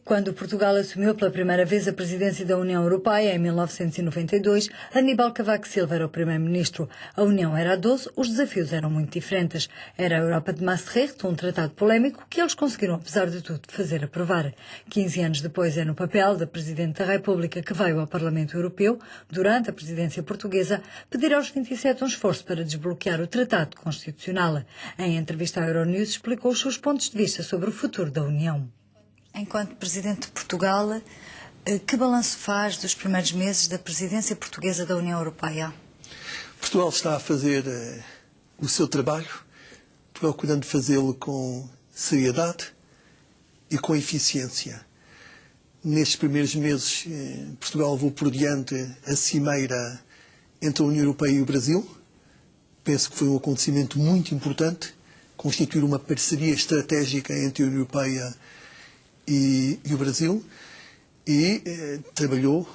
Quando Portugal assumiu pela primeira vez a presidência da União Europeia, em 1992, Aníbal Cavaco Silva era o primeiro-ministro. A União era a 12, os desafios eram muito diferentes. Era a Europa de Maastricht, um tratado polémico que eles conseguiram, apesar de tudo, fazer aprovar. 15 anos depois é no papel da Presidente da República que veio ao Parlamento Europeu, durante a presidência portuguesa, pedir aos 27 um esforço para desbloquear o Tratado Constitucional. Em entrevista à Euronews, explicou os seus pontos de vista sobre o futuro da União. Enquanto Presidente de Portugal, que balanço faz dos primeiros meses da presidência portuguesa da União Europeia? Portugal está a fazer o seu trabalho, procurando fazê-lo com seriedade e com eficiência. Nestes primeiros meses, Portugal levou por diante a cimeira entre a União Europeia e o Brasil. Penso que foi um acontecimento muito importante, constituir uma parceria estratégica entre a União Europeia e o Brasil, e trabalhou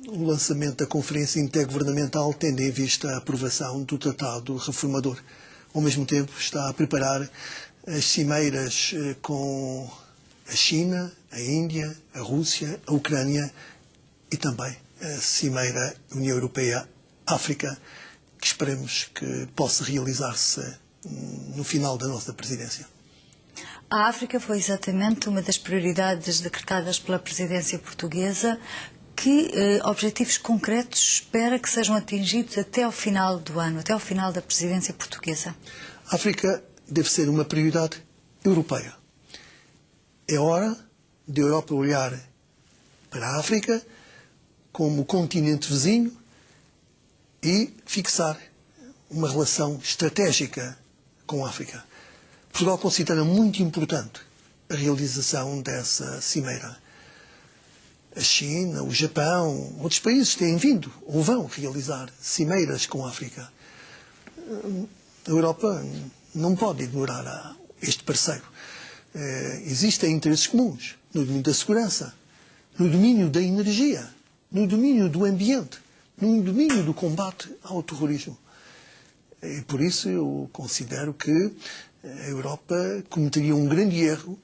o lançamento da Conferência Intergovernamental, tendo em vista a aprovação do Tratado Reformador. Ao mesmo tempo, está a preparar as cimeiras com a China, a Índia, a Rússia, a Ucrânia e também a cimeira União Europeia-África, que esperemos que possa realizar-se no final da nossa presidência. A África foi exatamente uma das prioridades decretadas pela presidência portuguesa. Que objetivos concretos espera que sejam atingidos até ao final do ano, até ao final da presidência portuguesa? A África deve ser uma prioridade europeia. É hora de a Europa olhar para a África como continente vizinho e fixar uma relação estratégica com a África. Portugal considera muito importante a realização dessa cimeira. A China, o Japão, outros países têm vindo ou vão realizar cimeiras com a África. A Europa não pode ignorar este parceiro. Existem interesses comuns no domínio da segurança, no domínio da energia, no domínio do ambiente, no domínio do combate ao terrorismo. E por isso eu considero que a Europa cometeria um grande erro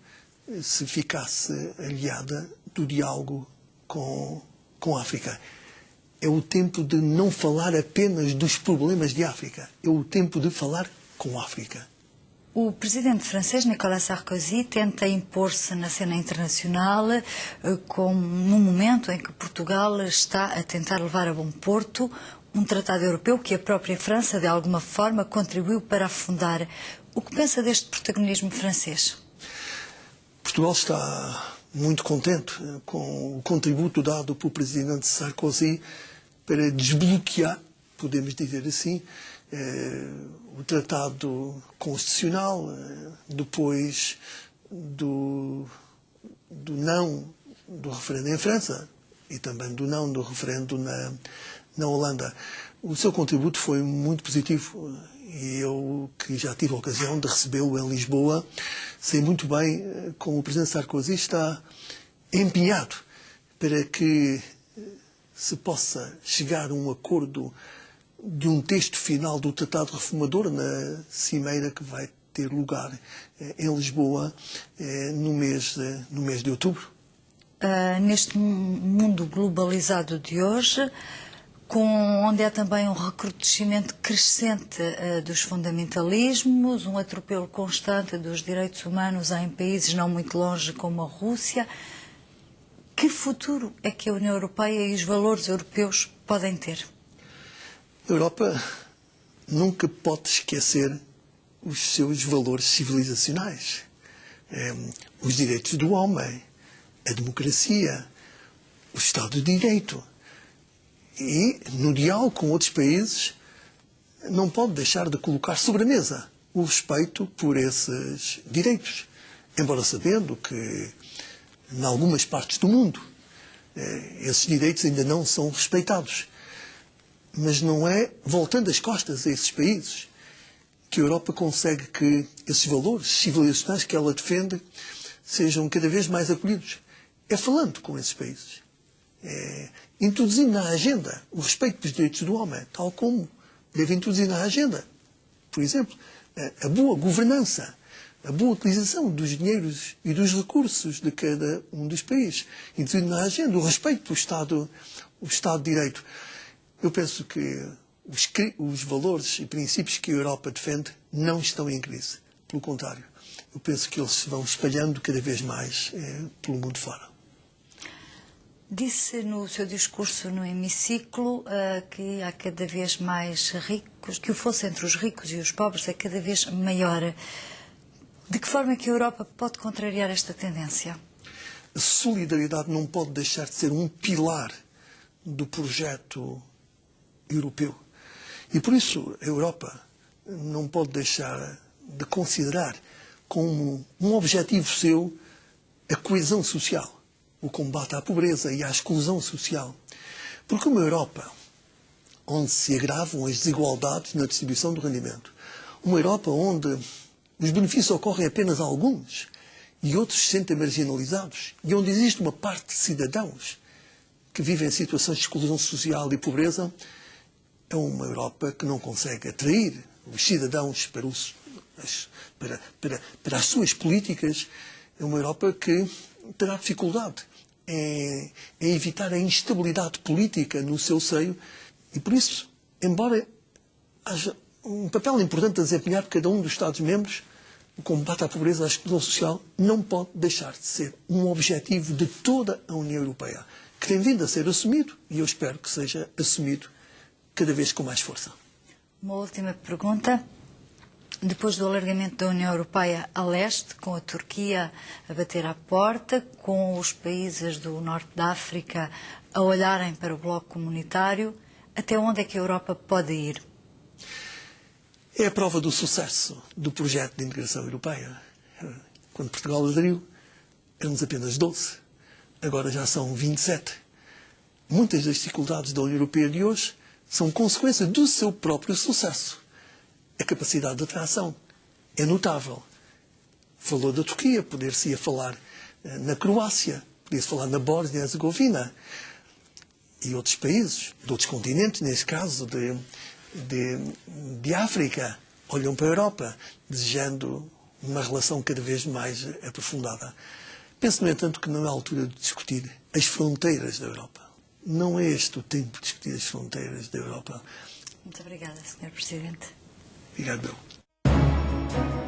se ficasse aliada do diálogo com a África. É o tempo de não falar apenas dos problemas de África, é o tempo de falar com a África. O presidente francês Nicolas Sarkozy tenta impor-se na cena internacional num momento em que Portugal está a tentar levar a bom porto um tratado europeu que a própria França, de alguma forma, contribuiu para afundar. O que pensa deste protagonismo francês? Portugal está muito contente com o contributo dado pelo presidente Sarkozy para desbloquear, podemos dizer assim, o tratado constitucional, depois do não do referendo em França e também do não do referendo na Holanda. O seu contributo foi muito positivo e eu, que já tive a ocasião de recebê-lo em Lisboa, sei muito bem como o presidente Sarkozy está empenhado para que se possa chegar a um acordo de um texto final do Tratado Reformador na cimeira que vai ter lugar em Lisboa no mês de outubro. Neste mundo globalizado de hoje, onde há também um recrudescimento crescente dos fundamentalismos, um atropelo constante dos direitos humanos em países não muito longe como a Rússia, que futuro é que a União Europeia e os valores europeus podem ter? A Europa nunca pode esquecer os seus valores civilizacionais, os direitos do homem, a democracia, o Estado de Direito. E, no diálogo com outros países, não pode deixar de colocar sobre a mesa o respeito por esses direitos. Embora sabendo que, em algumas partes do mundo, esses direitos ainda não são respeitados. Mas não é voltando as costas a esses países que a Europa consegue que esses valores civilizacionais que ela defende sejam cada vez mais acolhidos. É falando com esses países. Introduzindo na agenda o respeito pelos direitos do homem, tal como deve introduzir na agenda, por exemplo, a boa governança, a boa utilização dos dinheiros e dos recursos de cada um dos países, incluindo na agenda o respeito pelo Estado de Direito. Eu penso que os valores e princípios que a Europa defende não estão em crise. Pelo contrário, eu penso que eles se vão espalhando cada vez mais pelo mundo fora. Disse no seu discurso no hemiciclo que há cada vez mais ricos, que o fosso entre os ricos e os pobres é cada vez maior. De que forma é que a Europa pode contrariar esta tendência? A solidariedade não pode deixar de ser um pilar do projeto europeu. E por isso a Europa não pode deixar de considerar como um objetivo seu a coesão social, o combate à pobreza e à exclusão social. Porque uma Europa onde se agravam as desigualdades na distribuição do rendimento, uma Europa onde os benefícios ocorrem apenas a alguns e outros se sentem marginalizados, e onde existe uma parte de cidadãos que vivem em situações de exclusão social e pobreza, é uma Europa que não consegue atrair os cidadãos para as suas políticas. É uma Europa que terá dificuldade em evitar a instabilidade política no seu seio e, por isso, embora haja um papel importante a desempenhar por cada um dos Estados-membros, o combate à pobreza e à exclusão social não pode deixar de ser um objetivo de toda a União Europeia, que tem vindo a ser assumido e eu espero que seja assumido cada vez com mais força. Uma última pergunta. Depois do alargamento da União Europeia a leste, com a Turquia a bater à porta, com os países do norte da África a olharem para o bloco comunitário, até onde é que a Europa pode ir? É a prova do sucesso do projeto de integração europeia. Quando Portugal aderiu, éramos apenas 12. Agora já são 27. Muitas das dificuldades da União Europeia de hoje são consequência do seu próprio sucesso. A capacidade de atração é notável. Falou da Turquia, poder-se-ia falar na Croácia, poder-se falar na Bósnia e Herzegovina e outros países, de outros continentes, neste caso de África, olham para a Europa, desejando uma relação cada vez mais aprofundada. Penso, no entanto, que não é a altura de discutir as fronteiras da Europa. Não é este o tempo de discutir as fronteiras da Europa. Muito obrigada, Sr. Presidente. Obrigado, meu.